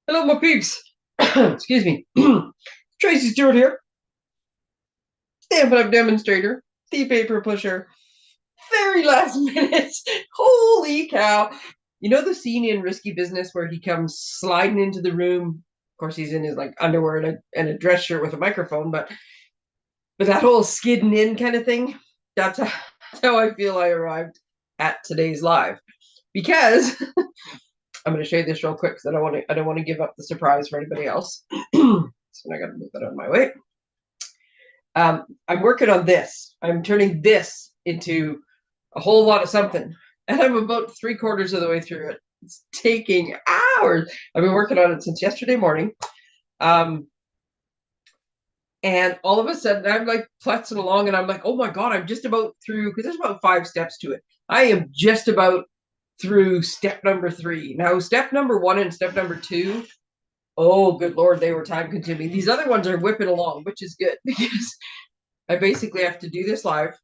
Hello, my peeps. Excuse me. Tracey Stewart here. Stampin' Up Demonstrator. The paper pusher. Very last minute. Holy cow. You know the scene in Risky Business where he comes sliding into the room? Of course, he's in his like underwear and a dress shirt with a microphone, but that whole skidding in kind of thing, that's how I feel I arrived at today's live. Because I'm going to show you this real quick because I don't want to give up the surprise for anybody else. So I got to move that out of my way. I'm working on this. I'm turning this into a whole lot of something, and I'm about 3/4 of the way through it. It's taking hours. I've been working on it since yesterday morning. Um, and all of a sudden, I'm like putzing along, and I'm like, oh my God, I'm just about through, because there's about 5 steps to it. I am just about through step number 3. Now, step number 1 and step number 2, oh, good Lord, they were time consuming. These other ones are whipping along, which is good because I basically have to do this live,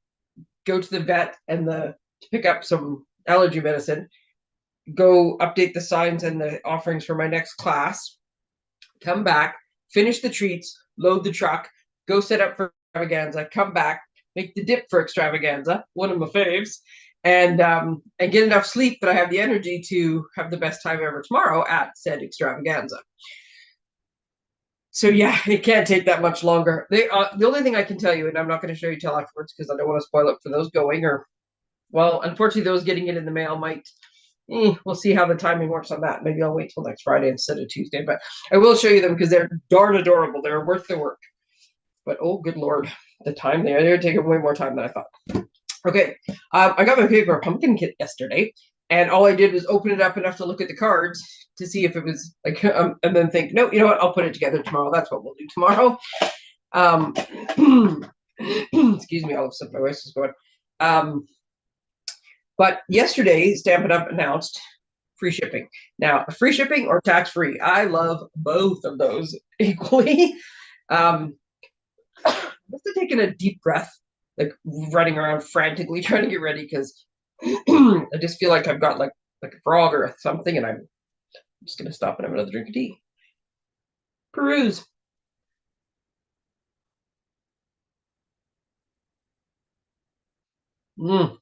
go to the vet and pick up some allergy medicine, go update the signs and the offerings for my next class, come back, finish the treats, load the truck, go set up for extravaganza, come back, make the dip for extravaganza, one of my faves, and get enough sleep that I have the energy to have the best time ever tomorrow at said extravaganza. So yeah, it can't take that much longer. The only thing I can tell you, and I'm not going to show you till afterwards because I don't want to spoil it for those going, or well, unfortunately, those getting it in the mail might. We'll see how the timing works on that. Maybe I'll wait till next Friday instead of Tuesday, but I will show you them because they're darn adorable. They're worth the work. But oh, good Lord, the time they're taking way more time than I thought. Okay, I got my paper pumpkin kit yesterday, and all I did was open it up enough to look at the cards to see if it was like, and then think, no, you know what? I'll put it together tomorrow. That's what we'll do tomorrow. Um, excuse me, all of a sudden my voice is going. But yesterday, Stampin' Up announced free shipping. Now, free shipping or tax free, I love both of those equally. I must have taken a deep breath, like running around frantically trying to get ready because I just feel like I've got like a frog or something, and I'm just gonna stop and have another drink of tea. Peruse. Mm.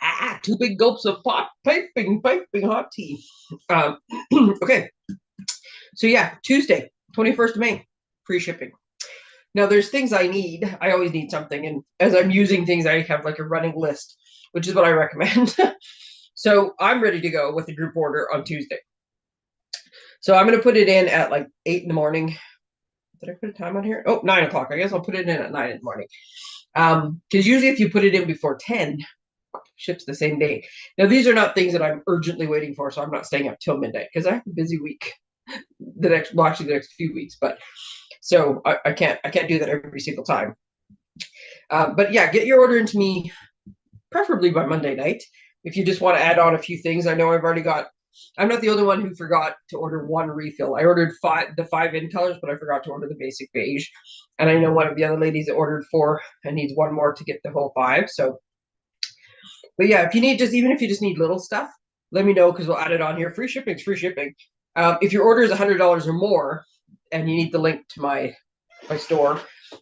Ah, 2 big gulps of piping hot tea. Um, okay, so yeah, Tuesday, 21st of May, free shipping. Now, there's things I need. I always need something, and as I'm using things, I have like a running list, which is what I recommend. So I'm ready to go with a group order on Tuesday. So I'm going to put it in at like 8 in the morning. Did I put a time on here? Oh, 9 o'clock. I guess I'll put it in at 9 in the morning. Because usually if you put it in before 10, ships the same day. Now, these are not things that I'm urgently waiting for, so I'm not staying up till midnight because I have a busy week actually the next few weeks. But so I can't do that every single time. But yeah, get your order into me preferably by Monday night. If you just want to add on a few things, I know I've already got. I'm not the only one who forgot to order one refill. I ordered the 5 in colors, but I forgot to order the basic beige. And I know one of the other ladies ordered 4 and needs one more to get the whole 5. So, but yeah, if you need even if you just need little stuff, let me know because we'll add it on here. Free shipping is free shipping. If your order is $100 or more, and you need the link to my store,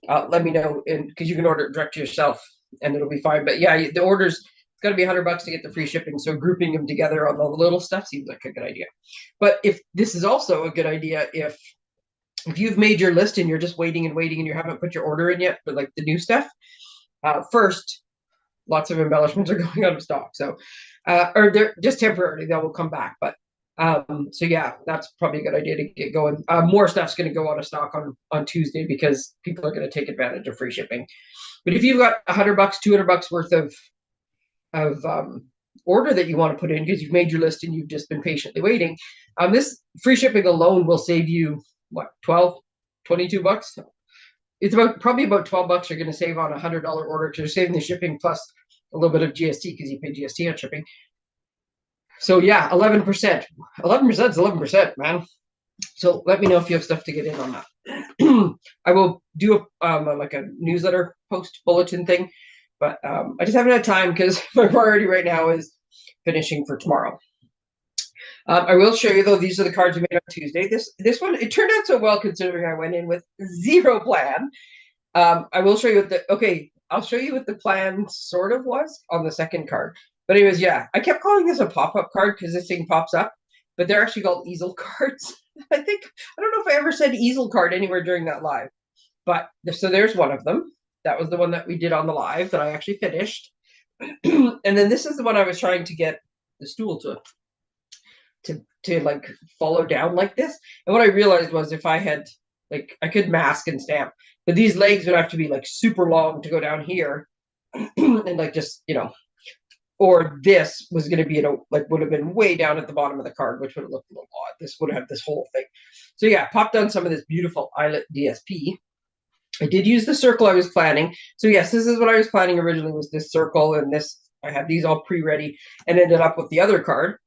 let me know, and because you can order it direct to yourself, and it'll be fine. But yeah, the orders, it's got to be $100 to get the free shipping. So grouping them together on all the little stuff seems like a good idea. But if this is also a good idea, if you've made your list and you're just waiting and waiting and you haven't put your order in yet for like the new stuff, first, lots of embellishments are going out of stock. So, or they're just temporarily, they will come back. But so yeah, that's probably a good idea to get going. More stuff's going to go out of stock on Tuesday because people are going to take advantage of free shipping. But if you've got $100, $200 worth of order that you want to put in because you've made your list and you've just been patiently waiting, this free shipping alone will save you what, 12, $22. It's probably about $12 you're going to save on a $100 order because you're saving the shipping plus a little bit of GST because you pay GST on shipping. So yeah, 11%. 11% is 11%, man. So let me know if you have stuff to get in on that. I will do like a newsletter post bulletin thing, but I just haven't had time because my priority right now is finishing for tomorrow. I will show you though. These are the cards I made on Tuesday. This one, it turned out so well considering I went in with zero plan. I will show you what I'll show you what the plan sort of was on the second card. But anyways, yeah, I kept calling this a pop-up card because this thing pops up, but they're actually called easel cards. I don't know if I ever said easel card anywhere during that live, but so there's one of them. That was the one that we did on the live that I actually finished. And then this is the one I was trying to get the stool to like follow down like this. And what I realized was if I had like I could mask and stamp, but these legs would have to be like super long to go down here. And like just, or this was going to be would have been way down at the bottom of the card, which would have looked a little odd. This would have this whole thing. So yeah, popped on some of this beautiful eyelet DSP. I did use the circle I was planning. So yes, this is what I was planning originally, was this circle, and this, I had these all pre-ready and ended up with the other card.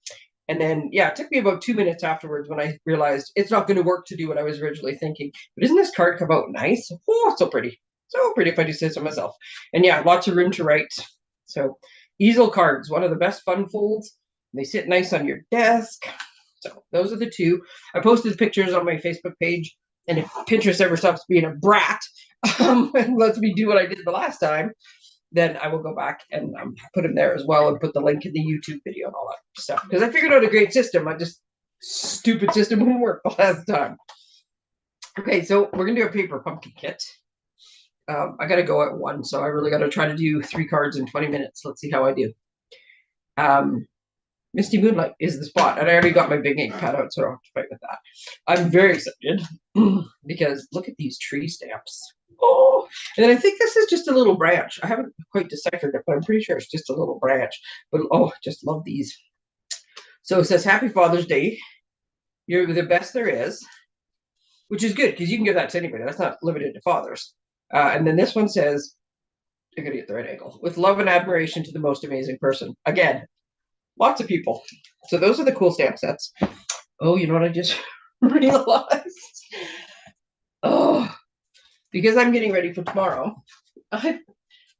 And then, yeah, it took me about 2 minutes afterwards when I realized it's not going to work to do what I was originally thinking. But isn't this card come out nice? Oh, so pretty. So pretty if I do say so myself. And yeah, lots of room to write. So easel cards, one of the best fun folds. They sit nice on your desk. So those are the two. I posted pictures on my Facebook page. And if Pinterest ever stops being a brat and lets me do what I did the last time, then I will go back and put them there as well and put the link in the YouTube video and all that stuff. Because I figured out a great system. Stupid system wouldn't work the last time. Okay, so we're going to do a paper pumpkin kit. I got to go at 1, so I really got to try to do 3 cards in 20 minutes. Let's see how I do. Misty Moonlight is the spot. And I already got my big ink pad out, so I don't have to fight with that. I'm very excited because look at these tree stamps. Oh, and then I think this is just a little branch. I haven't quite deciphered it, but I'm pretty sure it's just a little branch. But oh, just love these. So it says, Happy Father's Day. You're the best there is, which is good because you can give that to anybody. That's not limited to fathers. And then this one says, I gotta get the right angle. With love and admiration to the most amazing person. Again, lots of people. So those are the cool stamp sets. Oh, you know what I just realized? Oh, because I'm getting ready for tomorrow. I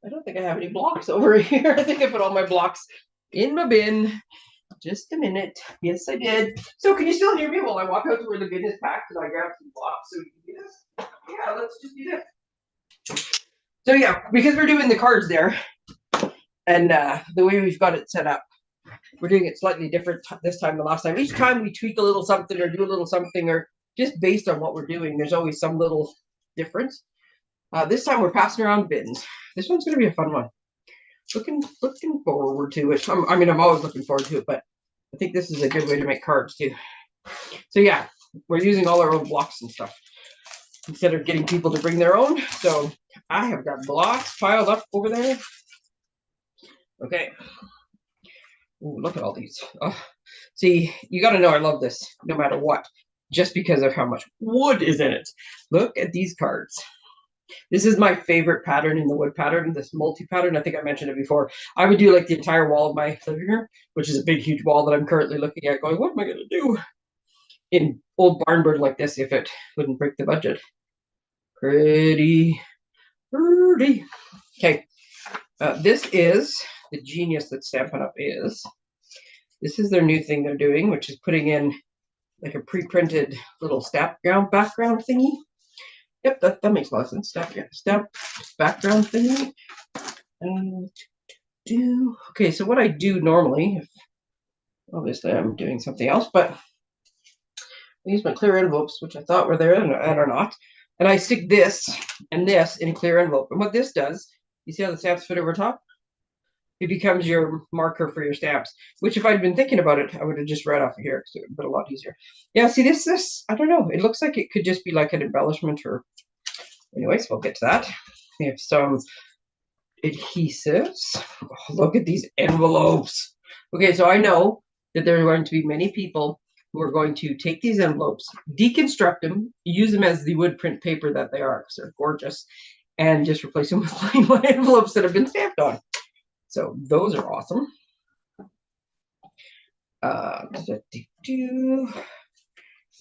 don't think I have any blocks over here. I think I put all my blocks in my bin. Just a minute. Yes, I did. So can you still hear me while I walk out to where the bin is packed and I grab some blocks so we can do this? Yeah, let's just do this. So yeah, because we're doing the cards there, and the way we've got it set up, we're doing it slightly different this time than last time. Each time we tweak a little something or do a little something, or just based on what we're doing, there's always some little difference. This time we're passing around bins. This one's going to be a fun one. Looking forward to it. I'm always looking forward to it, but I think this is a good way to make cards too. So yeah, we're using all our own blocks and stuff instead of getting people to bring their own. So I have got blocks piled up over there. Okay. Ooh, look at all these. Oh, see, you got to know I love this no matter what, just because of how much wood is in it. Look at these cards. This is my favorite pattern in the wood pattern, this multi-pattern. I think I mentioned it before. I would do like the entire wall of my living room, which is a big, huge wall that I'm currently looking at going, what am I going to do in old barnboard like this if it wouldn't break the budget? Pretty. Okay. This is the genius that Stampin' Up! Is. This is their new thing they're doing, which is putting in like a pre-printed little stamp background thingy. Yep, that makes a lot of sense. Stamp background thingy. Okay, so what I do normally, obviously I'm doing something else, but I use my clear envelopes, which I thought were there and are not, and I stick this and this in a clear envelope. And what this does, you see how the stamps fit over top? It becomes your marker for your stamps, which if I'd been thinking about it, I would have just read off of here because it would have been a lot easier. Yeah, see this, I don't know. It looks like it could just be like an embellishment or, anyways, we'll get to that. We have some adhesives. Oh, look at these envelopes. Okay, so I know that there are going to be many people who are going to take these envelopes, deconstruct them, use them as the wood print paper that they are because they're gorgeous, and just replace them with plain white envelopes that have been stamped on. So those are awesome. Okay,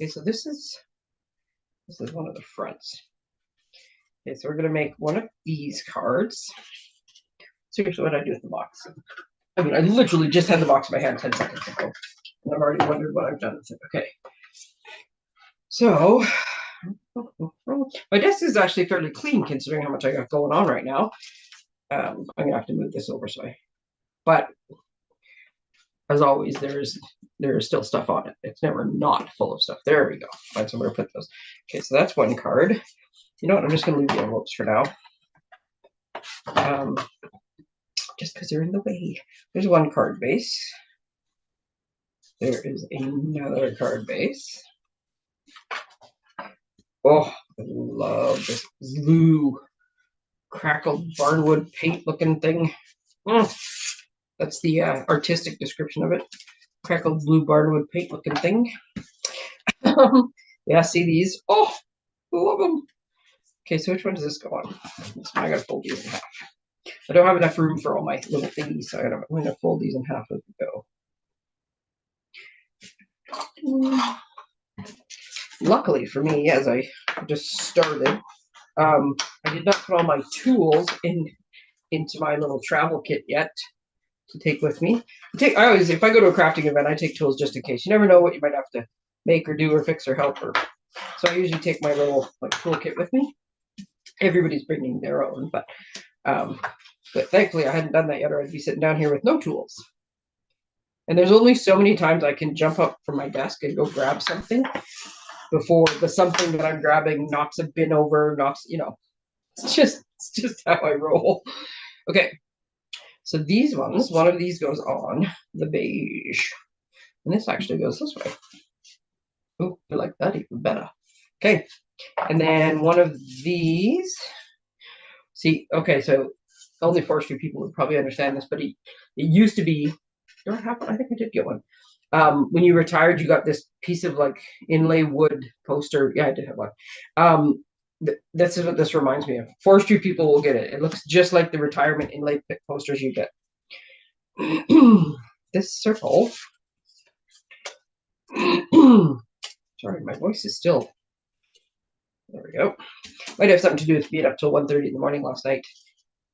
so this is one of the fronts. Okay, so we're going to make one of these cards. So here's what I do with the box. I mean, I literally just had the box in my hand 10 seconds ago. And I've already wondered what I've done with it. Okay. So my desk is actually fairly clean considering how much I got going on right now. I'm gonna have to move this over but as always, there is still stuff on it. It's never not full of stuff. There we go. Find somewhere to put those. Okay, so that's one card. You know what? I'm just gonna leave the envelopes for now. Just because they're in the way. There's one card base. There is another card base. Oh, I love this blue crackled barnwood paint looking thing. That's the artistic description of it. Crackled blue barnwood paint looking thing. Yeah, see these? Oh, I love them. Okay, so which one does this go on? I gotta fold these in half. I don't have enough room for all my little thingies, so I'm gonna fold these in half as we go. Luckily for me, as I just started, I did not put all my tools into my little travel kit yet to take with me. I always, if I go to a crafting event, I take tools just in case. You never know what you might have to make or do or fix or help. So I usually take my little tool kit with me. Everybody's bringing their own, but thankfully I hadn't done that yet, or I'd be sitting down here with no tools. And there's only so many times I can jump up from my desk and go grab something before the something that I'm grabbing knocks a bin over, it's just how I roll. Okay, so these ones, one of these goes on the beige, and this actually goes this way. Oh, I like that even better. Okay, and then one of these, see, okay, so only forestry people would probably understand this, but it used to be, do I have one? I think I did get one. When you retired, you got this piece of inlay wood poster. Yeah, I did have one. This is what this reminds me of. Forestry people will get it. It looks just like the retirement inlay posters you get. This circle. Sorry, my voice is still. There we go. Might have something to do with being up till 1:30 in the morning last night,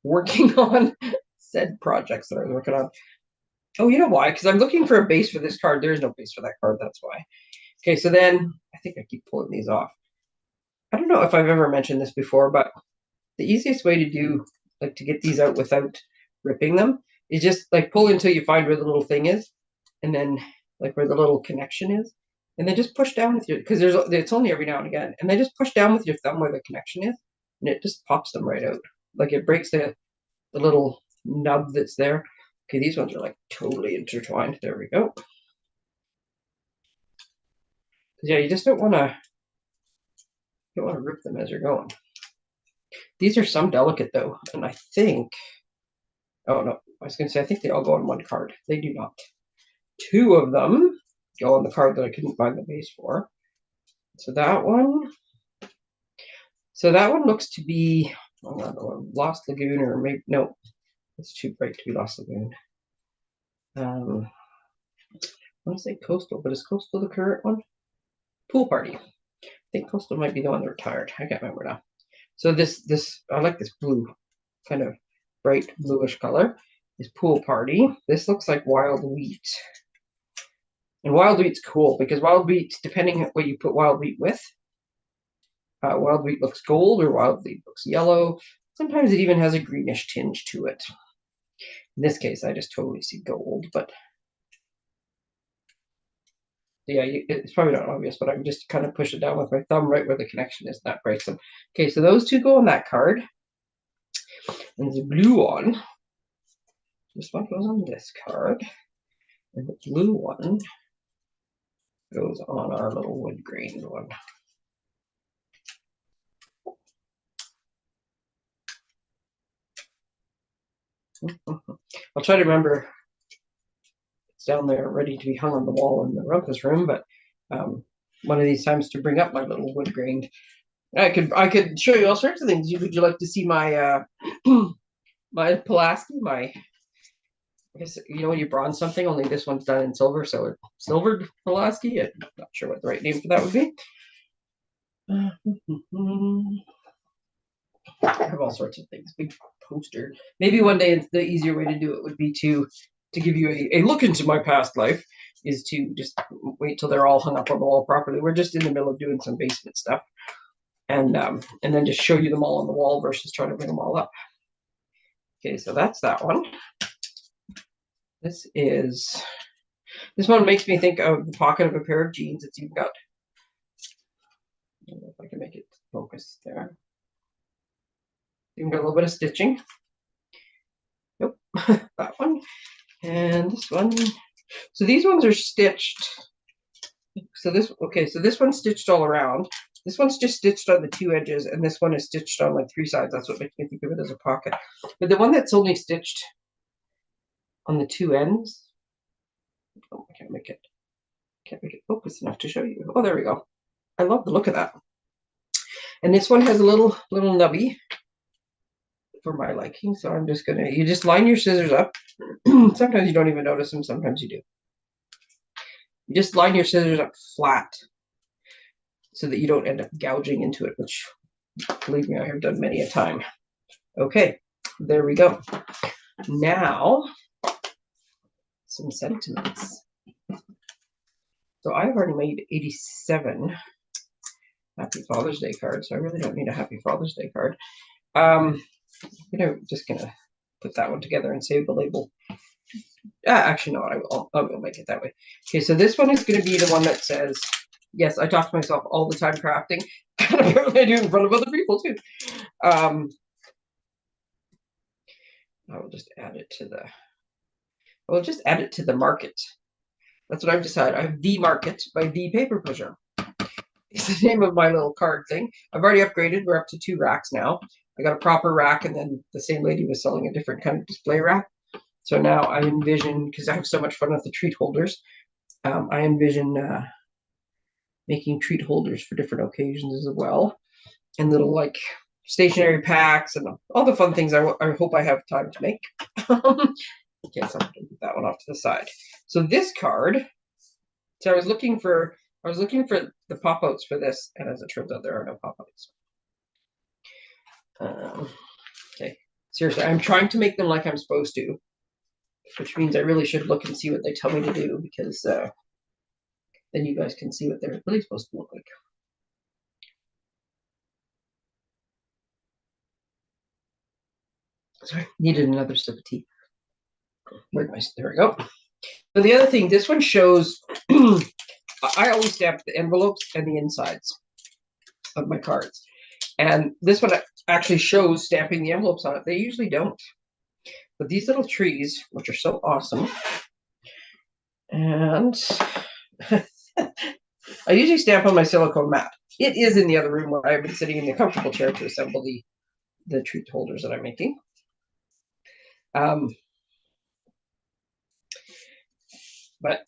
working on said projects that I was working on. Oh, you know why? Because I'm looking for a base for this card. There is no base for that card. That's why. Okay, so then I think I keep pulling these off. I don't know if I've ever mentioned this before, but the easiest way to do, to get these out without ripping them is just pull until you find where the little thing is, and then where the little connection is, and then just push down with your, because it's only every now and again, and then just push down with your thumb where the connection is, and it just pops them right out. It breaks the little nub that's there. Okay, these ones are totally intertwined. There we go. Yeah, you just don't want to rip them as you're going. These are some delicate though, and I think, oh no, I was going to say I think they all go on one card. They do not. Two of them go on the card that I couldn't find the base for. So that one looks to be Lost Lagoon, or maybe no, it's too bright to be Lost Lagoon. I want to say Coastal, but is Coastal the current one? Pool Party. I think Coastal might be the one that retired. I can't remember now. So this I like this blue, kind of bright bluish color. Is Pool Party. This looks like Wild Wheat. And wild wheat's cool because wild wheat, depending on what you put wild wheat with, wild wheat looks gold or wild wheat looks yellow. Sometimes it even has a greenish tinge to it. In this case, I just totally see gold, but yeah, it's probably not obvious, but I'm just kind of push it down with my thumb right where the connection is. That breaks them. Okay, so those two go on that card. And the blue one, this one goes on this card. And the blue one goes on our little wood grain one. I'll try to remember it's down there ready to be hung on the wall in the rumpus room, but one of these times to bring up my little wood grain. I could show you all sorts of things. Would you like to see my my Pulaski, I guess, when you bronze something, only this one's done in silver, so it's silvered Pulaski. I'm not sure what the right name for that would be. I have all sorts of things. Big poster. Maybe one day the easier way to do it would be to give you a look into my past life. is to just wait till they're all hung up on the wall properly. We're just in the middle of doing some basement stuff, and then just show you them all on the wall versus trying to bring them all up. Okay, so that's that one. This one makes me think of the pocket of a pair of jeans. It's even got, I don't know if I can make it focus there. Even got a little bit of stitching. Nope, that one. And this one. So these ones are stitched. So this one's stitched all around. This one's just stitched on the two edges, and this one is stitched on like three sides. That's what makes me think of it as a pocket. But the one that's only stitched on the two ends, oh, I can't make it focus enough to show you. Oh, there we go. I love the look of that. And this one has a little nubby for my liking. So I'm just gonna, you just line your scissors up. Sometimes you don't even notice them, sometimes you do. You just line your scissors up flat so that you don't end up gouging into it, which, believe me, I have done many a time. Okay, there we go. Now, some sentiments. So I've already made 87 Happy Father's Day cards, so I really don't need a Happy Father's Day card. Just gonna put that one together and save the label. Actually, no, I will make it that way. Okay, so this one is going to be the one that says, yes, I talk to myself all the time crafting, and apparently I do in front of other people too. I will just add it to the market. That's what I've decided. I have The Market by The Paper Pusher. It's the name of my little card thing. I've already upgraded. We're up to 2 racks now. I got a proper rack, and then the same lady was selling a different kind of display rack. So now I envision, because I have so much fun with the treat holders, I envision making treat holders for different occasions as well, and little like stationery packs and all the fun things I hope I have time to make. Okay, so I'm going to put that one off to the side. So this card, so I was looking for the pop-outs for this, and as it turns out, there are no pop-outs. Okay, seriously, I'm trying to make them like I'm supposed to, which means I really should look and see what they tell me to do, because then you guys can see what they're really supposed to look like. Sorry, needed another sip of tea. There we go. So the other thing, this one shows, I always stamp the envelopes and the insides of my cards. And this one actually shows stamping the envelopes on it. They usually don't. But these little trees, which are so awesome, and I usually stamp on my silicone mat. It is in the other room where I've been sitting in the comfortable chair to assemble the treat holders that I'm making. But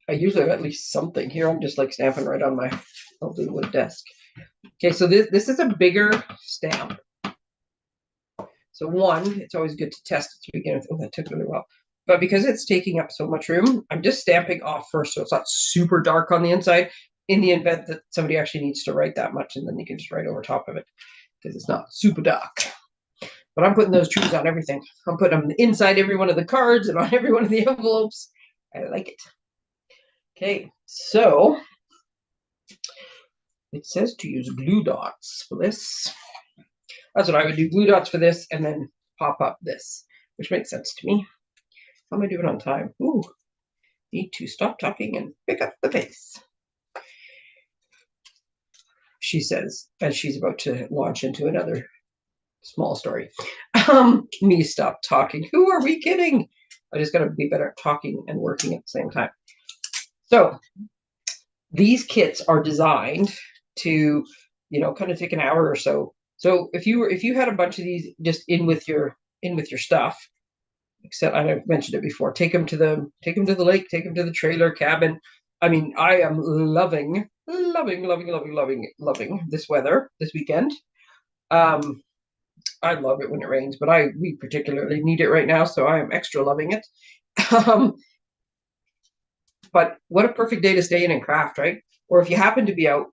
I usually have at least something. Here I'm just like stamping right on my wood desk. Okay, so this is a bigger stamp. So one, it's always good to test it to begin with. Oh, that took really well. But because it's taking up so much room, I'm just stamping off first, so it's not super dark on the inside, in the event that somebody actually needs to write that much, and then you can just write over top of it, because it's not super dark. But I'm putting those trees on everything. I'm putting them inside every one of the cards and on every one of the envelopes. I like it. Okay, so it says to use glue dots for this. That's what I would do, glue dots for this, and then pop up this, which makes sense to me. How am I doing on time? Ooh, need to stop talking and pick up the pace, she says, as she's about to launch into another small story. Me stop talking. Who are we kidding? I just got to be better at talking and working at the same time. So these kits are designed to, kind of take an hour or so. So if you had a bunch of these just in with your stuff, except I mentioned it before, take them to the lake, take them to the trailer cabin. I mean, I am loving this weather this weekend. I love it when it rains, but we particularly need it right now, so I am extra loving it. But what a perfect day to stay in and craft, right? Or if you happen to be out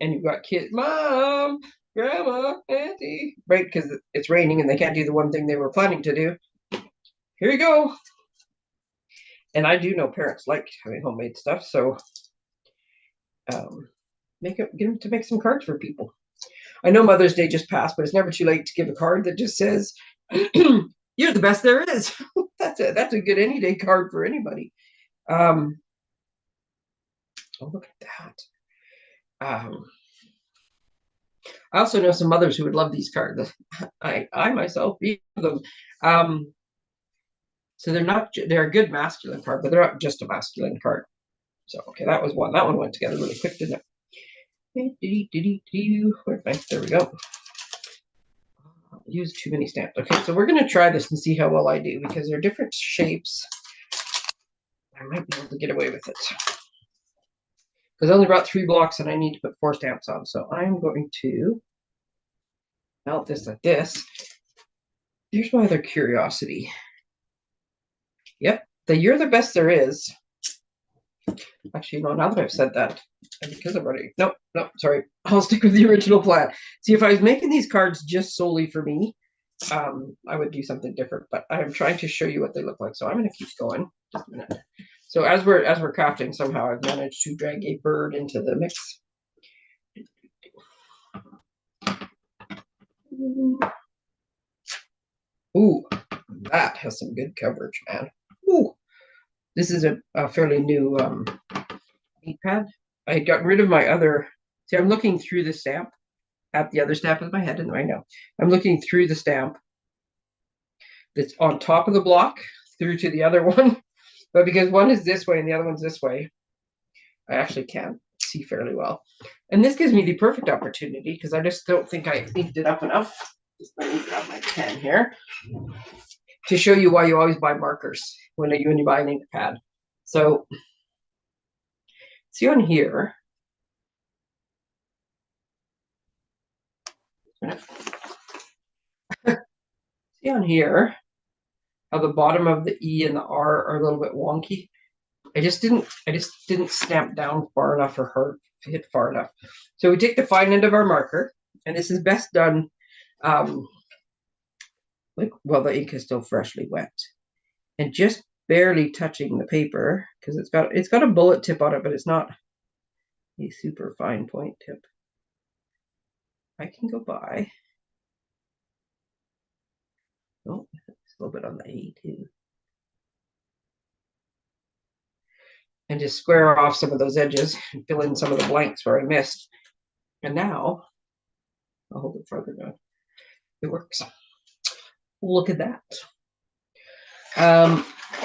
and you've got kids, mom, grandma, auntie, right? Because it's raining and they can't do the one thing they were planning to do. Here you go. And I do know parents like having homemade stuff, so get them to make some cards for people. I know Mother's Day just passed, but it's never too late to give a card that just says, "You're the best there is." That's a good any day card for anybody. Oh, look at that. I also know some mothers who would love these cards. I myself be them. So they're a good masculine card, but they're not just a masculine card. So okay, that was one. That one went together really quick, didn't it? There we go. Use too many stamps. Okay, so we're going to try this and see how well I do, because they're different shapes. I might be able to get away with it, because I only brought 3 blocks and I need to put 4 stamps on. So I'm going to melt this like this. Here's my other curiosity. Yep, you're the best there is. Actually, no, now that I've said that, because I've already, no, sorry, I'll stick with the original plan. See, if I was making these cards just solely for me, I would do something different, but I'm trying to show you what they look like. So I'm going to keep going. Just a minute. So as we're crafting, somehow I've managed to drag a bird into the mix. Ooh, that has some good coverage, man. Ooh, this is a fairly new ink pad. I had gotten rid of my other. See, I'm looking through the stamp. At the other stamp with my head in right now. I'm looking through the stamp that's on top of the block through to the other one. But because one is this way and the other one's this way, I actually can't see fairly well. And this gives me the perfect opportunity, because I just don't think I inked it up enough. Just let me grab my pen here to show you why you always buy markers when you buy an ink pad. So see on here, see on here how the bottom of the E and the R are a little bit wonky. I just didn't stamp down far enough or hit far enough. So we take the fine end of our marker, and this is best done like while the ink is still freshly wet, and just barely touching the paper, because it's got a bullet tip on it, but it's not a super fine point tip. I can go by. Oh, it's a little bit on the A too. And just square off some of those edges and fill in some of the blanks where I missed. And now I'll hold it further down. It works. Look at that.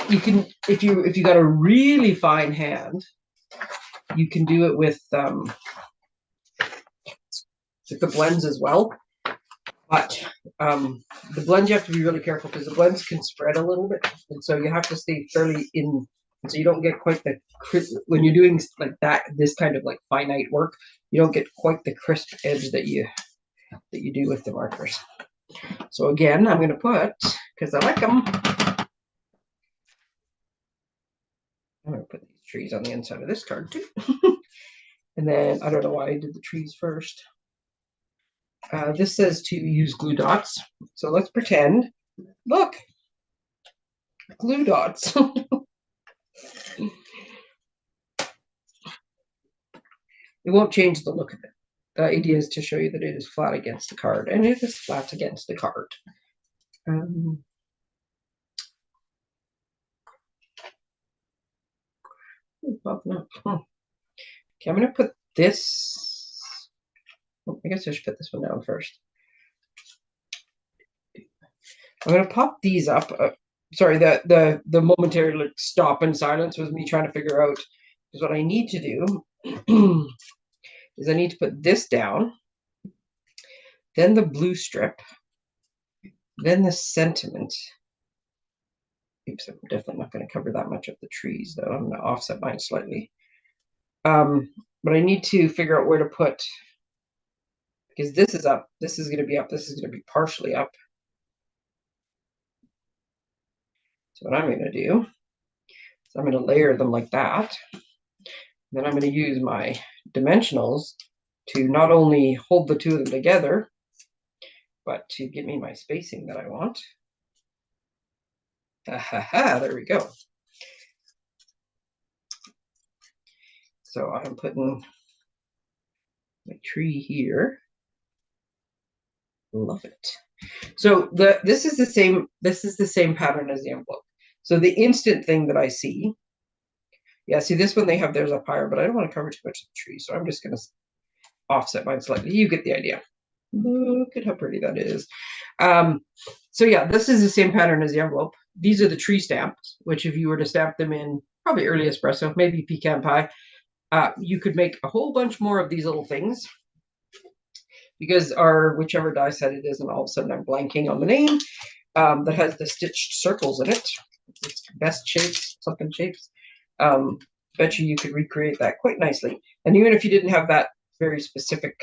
You can, if you got a really fine hand, you can do it with the blends as well. But the blends, you have to be really careful, because the blends can spread a little bit, and so you have to stay fairly in, so you don't get quite the when you're doing like that, this kind of like finite work, you don't get quite the crisp edge that you do with the markers. So again, I'm going to put, because I like them, I'm going to put these trees on the inside of this card too. And then I don't know why I did the trees first. This says to use glue dots, so let's pretend. Look, glue dots. It won't change the look of it. The idea is to show you that it is flat against the card, and it is flat against the card. Okay, I'm going to put this. Oh, I guess I should put this one down first. I'm going to pop these up. Sorry, the momentary stop and silence was me trying to figure out, because what I need to do is I need to put this down, then the blue strip, then the sentiment. Oops, I'm definitely not going to cover that much of the trees, though. I'm going to offset mine slightly. But I need to figure out where to put, because this is up, this is going to be up, this is going to be partially up. So what I'm going to do is I'm going to layer them like that. Then I'm going to use my dimensionals to not only hold the two of them together, but to give me my spacing that I want. Ha ha ha, there we go. So I'm putting my tree here. Love it. So this is the same pattern as the envelope. So the instant thing that I see, yeah, see this one they have theirs up higher, but I don't want to cover too much of the tree, so I'm just going to offset mine slightly. You get the idea. Look at how pretty that is. So yeah, this is the same pattern as the envelope. These are the tree stamps, which if you were to stamp them in probably early espresso, maybe pecan pie, you could make a whole bunch more of these little things, because our whichever die set it is, and all of a sudden I'm blanking on the name, that has the stitched circles in it. It's best shapes, something shapes. Bet you could recreate that quite nicely. And even if you didn't have that very specific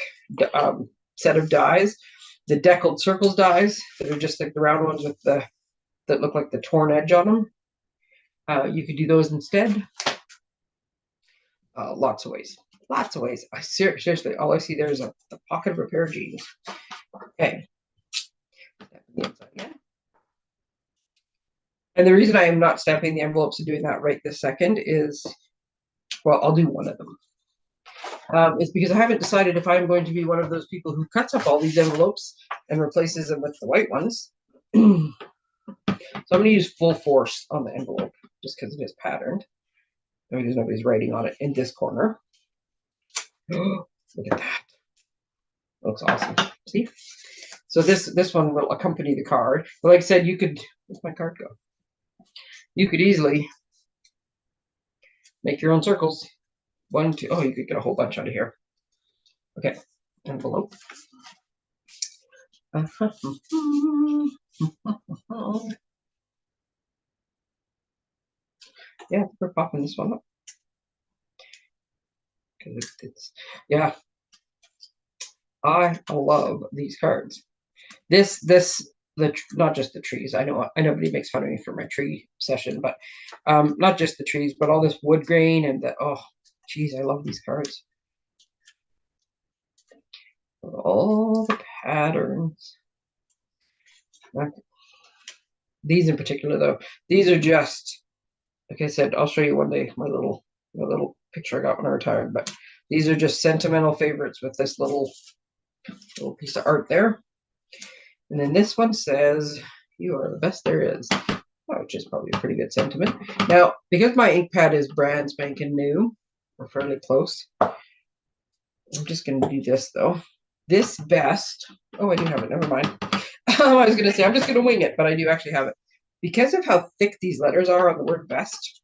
set of dies, the deckled circles dies that are just like the round ones with the that look like the torn edge on them, you could do those instead. Lots of ways. Lots of ways. Seriously, all I see there is a pocket of a pair of jeans. Okay. And the reason I am not stamping the envelopes and doing that right this second is, well, I'll do one of them. Is because I haven't decided if I'm going to be one of those people who cuts up all these envelopes and replaces them with the white ones. So I'm going to use full force on the envelope just because it is patterned. I mean, there's nobody's writing on it in this corner. Look at that. Looks awesome. See? So this one will accompany the card. But like I said, you could, where's my card go? You could easily make your own circles. 1, 2, oh, you could get a whole bunch out of here. Okay, envelope. Yeah, we're popping this one up. It's, yeah, I love these cards. Not just the trees. I know nobody makes fun of me for my tree session, but not just the trees, but all this wood grain and the, oh, geez, I love these cards. All the patterns. These in particular, though, these are just, like I said, I'll show you one day my little picture I got when I retired, but these are just sentimental favorites with this little piece of art there. And then this one says, "You are the best there is," which is probably a pretty good sentiment. Now, because my ink pad is brand spanking new, or fairly close, I'm just going to do this, though. This best, oh, I do have it, never mind. I was going to say, I'm just going to wing it, but I do actually have it. Because of how thick these letters are on the word best,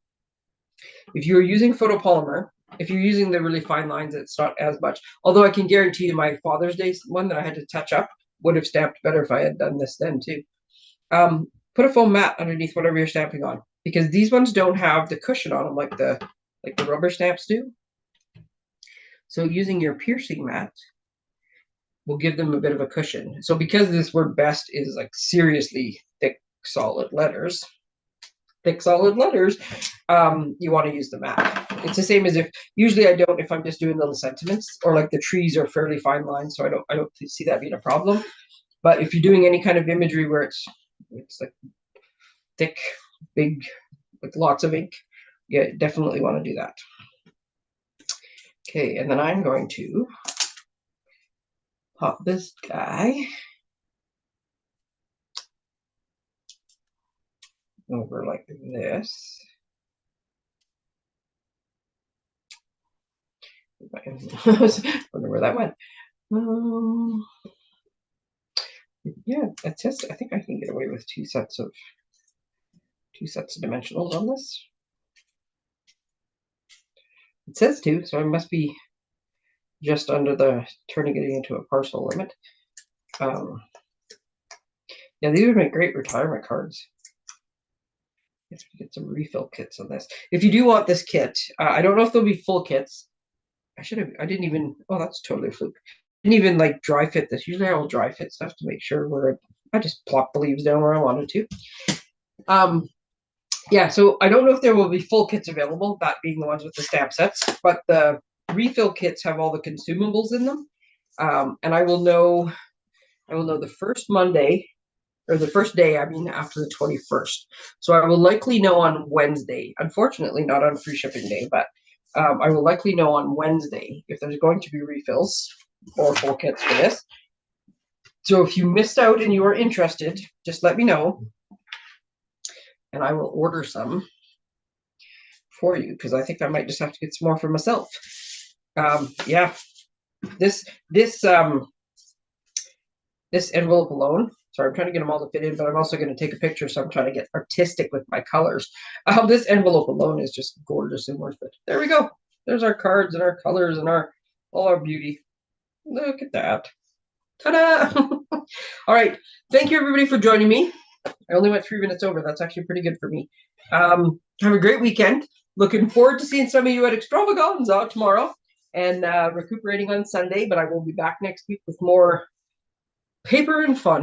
if you're using photopolymer, if you're using the really fine lines, it's not as much. Although I can guarantee you my Father's Day one that I had to touch up would have stamped better if I had done this then too. Put a foam mat underneath whatever you're stamping on, because these ones don't have the cushion on them like the rubber stamps do. So using your piercing mat will give them a bit of a cushion. So because this word best is like seriously thick, solid letters, you want to use the mat. It's the same as if, usually I don't if I'm just doing little sentiments, or like the trees are fairly fine lines, so I don't see that being a problem. But if you're doing any kind of imagery where it's like thick, big, with lots of ink, yeah, definitely want to do that. Okay, and then I'm going to pop this guy over like this. I was wondering where that went. Yeah, it's just, I think I can get away with two sets of dimensionals on this. It says 2, so I must be just under the turning it into a parcel limit. Yeah, these would make great retirement cards. Let's get some refill kits on this. If you do want this kit, I don't know if there'll be full kits. I didn't even, oh, that's totally a fluke. Didn't even like dry fit this. Usually I will dry fit stuff to make sure where I just plop the leaves down where I wanted to. Yeah, so I don't know if there will be full kits available, that being the ones with the stamp sets, but the refill kits have all the consumables in them. And I will know the first Monday, or the first day, I mean, after the 21st. So I will likely know on Wednesday. Unfortunately, not on free shipping day, but I will likely know on Wednesday if there's going to be refills or full kits for this. So if you missed out and you are interested, just let me know, and I will order some for you, because I think I might just have to get some more for myself. Yeah, this envelope alone. Sorry, I'm trying to get them all to fit in, but I'm also going to take a picture, so I'm trying to get artistic with my colors. This envelope alone is just gorgeous and worth it. There we go. There's our cards and our colors and all our beauty. Look at that. Ta-da! All right. Thank you, everybody, for joining me. I only went 3 minutes over. That's actually pretty good for me. Have a great weekend. Looking forward to seeing some of you at Extravaganza tomorrow and recuperating on Sunday, but I will be back next week with more paper and fun.